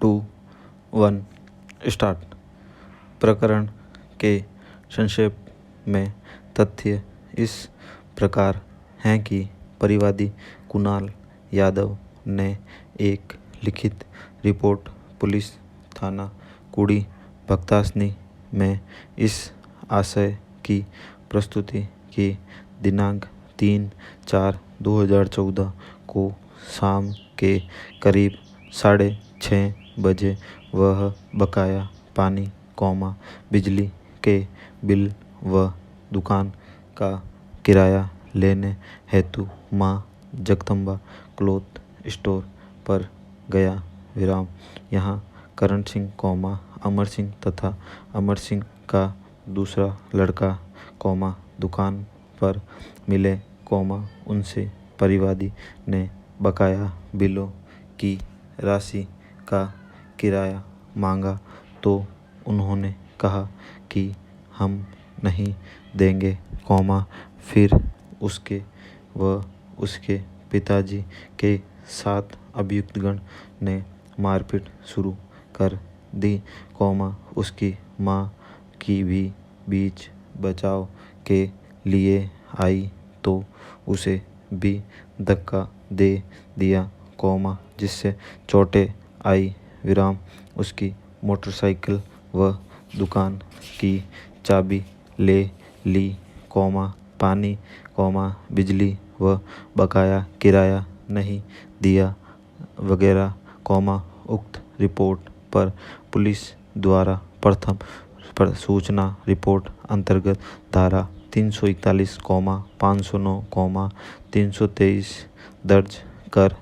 To one start. प्रकरण के संक्षेप में तथ्य इस प्रकार हैं कि परिवादी कुणाल यादव ने एक लिखित रिपोर्ट पुलिस थाना कुड़ी भक्तासनी में इस आशय की प्रस्तुति की दिनांक 3/4/2014 को शाम के करीब 6:30 बजे वह बकाया पानी, बिजली के बिल व दुकान का किराया लेने हेतु मां जगदम्बा क्लॉथ स्टोर पर गया। यहाँ करण सिंह, अमर सिंह तथा अमर सिंह का दूसरा लड़का, दुकान पर मिले, उनसे परिवादी ने बकाया बिलों की राशि का किराया मांगा तो उन्होंने कहा कि हम नहीं देंगे, फिर उसके व उसके पिताजी के साथ अभियुक्तगण ने मारपीट शुरू कर दी, उसकी मां की भी बीच बचाव के लिए आई तो उसे भी धक्का दे दिया, जिससे चोटें आई। उसकी मोटरसाइकिल व दुकान की चाबी ले ली, पानी, बिजली व बकाया किराया नहीं दिया वगैरह, उक्त रिपोर्ट पर पुलिस द्वारा प्रथम सूचना रिपोर्ट अंतर्गत धारा 341, 509, 323 दर्ज कर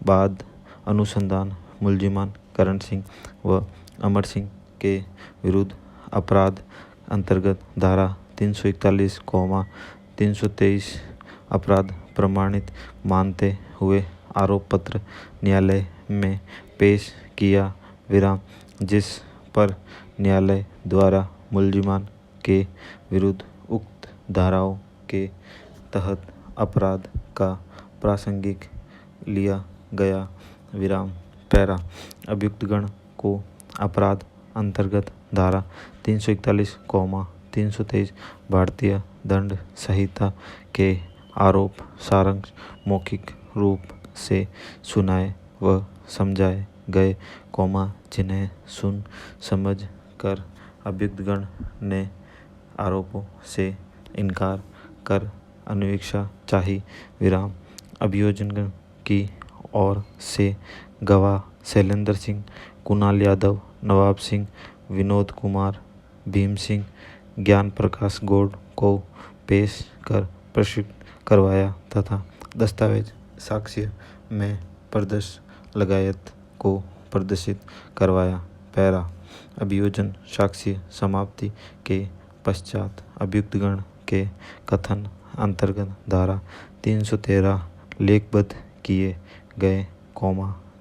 बाद अनुसंधान मुलजिमान करण सिंह व अमर सिंह के विरुद्ध अपराध अंतर्गत धारा 341, 323 अपराध प्रमाणित मानते हुए आरोप पत्र न्यायालय में पेश किया, जिस पर न्यायालय द्वारा मुलजिमान के विरुद्ध उक्त धाराओं के तहत अपराध का प्रासंगिक लिया गया। पैरा अभियुक्तगण को अपराध अंतर्गत धारा 341, 323 भारतीय दंड संहिता के आरोप सारांश मौखिक रूप से सुनाए व समझाए गए, जिन्हें सुन समझ कर अभियुक्तगण ने आरोपों से इनकार कर अनुवीक्षा चाही। अभियोजनगण की ओर से गवाह शैलेंद्र सिंह, कुणाल यादव, नवाब सिंह, विनोद कुमार, भीम सिंह, ज्ञान प्रकाश गौड़ को पेश कर प्रस्तुत करवाया तथा दस्तावेज साक्ष्य में प्रदर्शन लगायत को प्रदर्शित करवाया। पैरा अभियोजन साक्ष्य समाप्ति के पश्चात अभियुक्तगण के कथन अंतर्गत धारा 313 लेखबद्ध किए गए,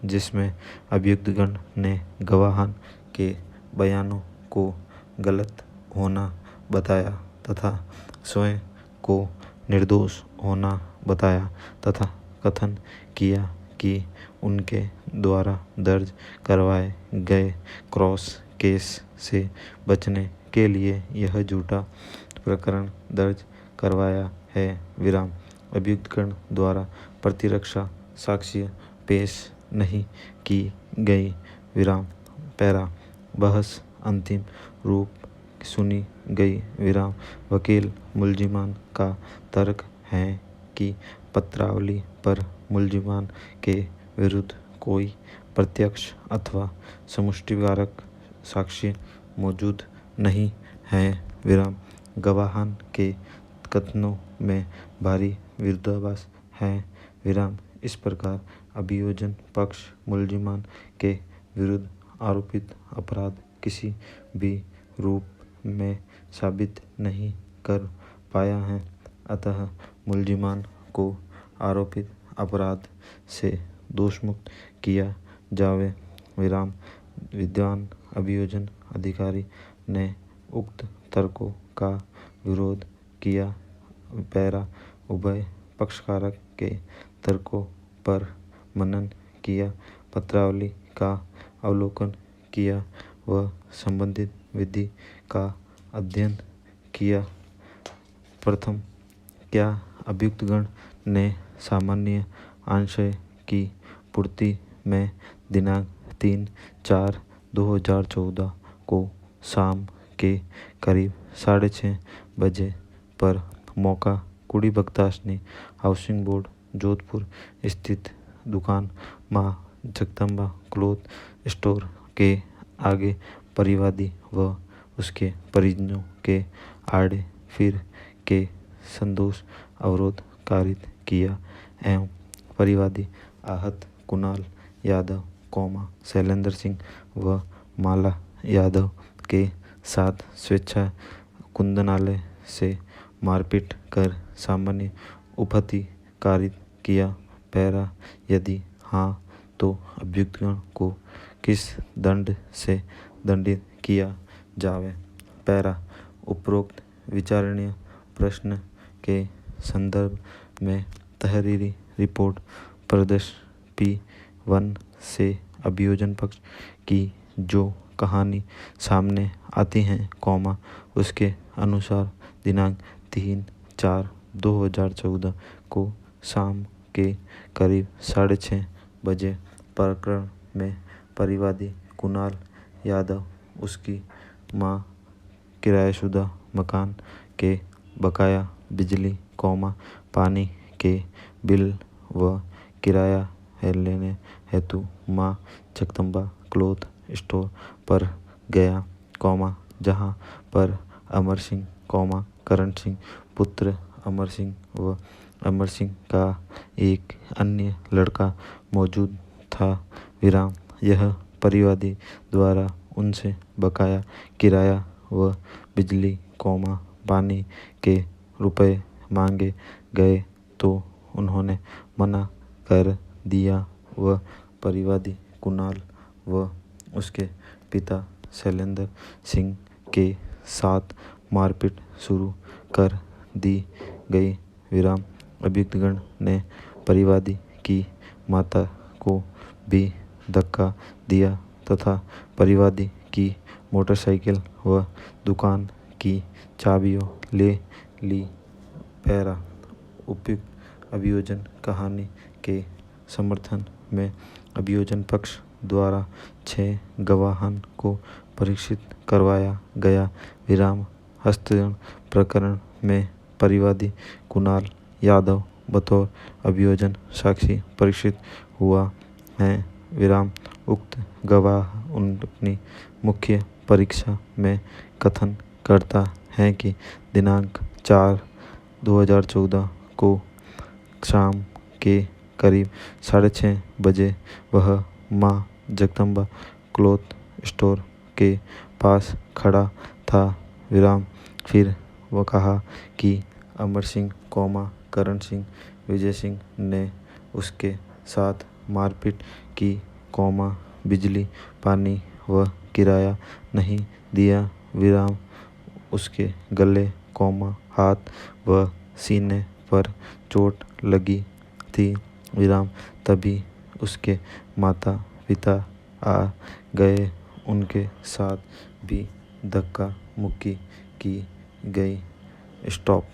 जिसमें अभियुक्तगण ने गवाहन के बयानों को गलत होना बताया तथा स्वयं को निर्दोष होना बताया तथा कथन किया कि उनके द्वारा दर्ज करवाए गए क्रॉस केस से बचने के लिए यह झूठा प्रकरण दर्ज करवाया है। अभियुक्तगण द्वारा प्रतिरक्षा साक्ष्य पेश नहीं की गई। पैरा बहस अंतिम रूप सुनी गई। वकील मुलजिमान का तर्क है कि पत्रावली पर मुलजिमान के विरुद्ध कोई प्रत्यक्ष अथवा समुष्टिकारक साक्ष्य मौजूद नहीं है। गवाहन के कथनों में भारी विरोधाभास है। इस प्रकार अभियोजन पक्ष मुलजिमान के विरुद्ध आरोपित अपराध किसी भी रूप में साबित नहीं कर पाया है, अतः मुलजिमान को आरोपित अपराध से दोषमुक्त किया जावे। विद्वान अभियोजन अधिकारी ने उक्त तर्कों का विरोध किया। पैरा उभय पक्षकार के तर्कों पर मनन किया। पत्रावली का अवलोकन किया व संबंधित विधि का अध्ययन किया। प्रथम, क्या अभियुक्तगण ने सामान्य आशय की पूर्ति में दिनांक 3/4/2014 को शाम के करीब 6:30 बजे पर मौका कुड़ी बख्ताशनी हाउसिंग बोर्ड जोधपुर स्थित दुकान मां जगदम्बा क्लॉथ स्टोर के आगे परिवादी व उसके परिजनों के आड़े फिर के संदोष अवरोध कारित किया एवं परिवादी आहत कुणाल यादव शैलेंद्र सिंह व माला यादव के साथ स्वेच्छा कुंदनालय से मारपीट कर सामान्य उपहति कारित किया। पैरा, यदि हाँ तो अभियुक्तगण को किस दंड से दंडित किया जावे। पैरा, उपरोक्त विचारणीय प्रश्न के संदर्भ में तहरीरी रिपोर्ट प्रदेश P1 से अभियोजन पक्ष की जो कहानी सामने आती है, उसके अनुसार दिनांक 3/4/2014 को शाम के करीब 6:30 बजे प्रकरण में परिवादी कुणाल यादव, उसकी मां किराएशुदा मकान के बकाया बिजली पानी के बिल व किराया लेने हेतु मां जगदम्बा क्लॉथ स्टोर पर गया, जहां पर अमर सिंह करण सिंह पुत्र अमर सिंह व अमर सिंह का एक अन्य लड़का मौजूद था। यह परिवादी द्वारा उनसे बकाया किराया व बिजली पानी के रुपए मांगे गए तो उन्होंने मना कर दिया व परिवादी कुणाल व उसके पिता शैलेंद्र सिंह के साथ मारपीट शुरू कर दी गई। अभियुक्तगण ने परिवादी की माता को भी धक्का दिया तथा परिवादी की मोटरसाइकिल व दुकान की चाबियों ले ली। पैरा, उपयुक्त अभियोजन कहानी के समर्थन में अभियोजन पक्ष द्वारा 6 गवाहों को परीक्षित करवाया गया। हस्ताक्षर प्रकरण में परिवादी कुणाल यादव बतौर अभियोजन साक्षी परीक्षित हुआ है। उक्त गवाह अपनी मुख्य परीक्षा में कथन करता है कि दिनांक 4/2014 को शाम के करीब 6:30 बजे वह मां जगदम्बा क्लॉथ स्टोर के पास खड़ा था। फिर वह कहा कि अमर सिंह करण सिंह विजय सिंह ने उसके साथ मारपीट की बिजली पानी व किराया नहीं दिया। उसके गले हाथ व सीने पर चोट लगी थी। तभी उसके माता पिता आ गए, उनके साथ भी धक्का मुक्की की गई। स्टॉप।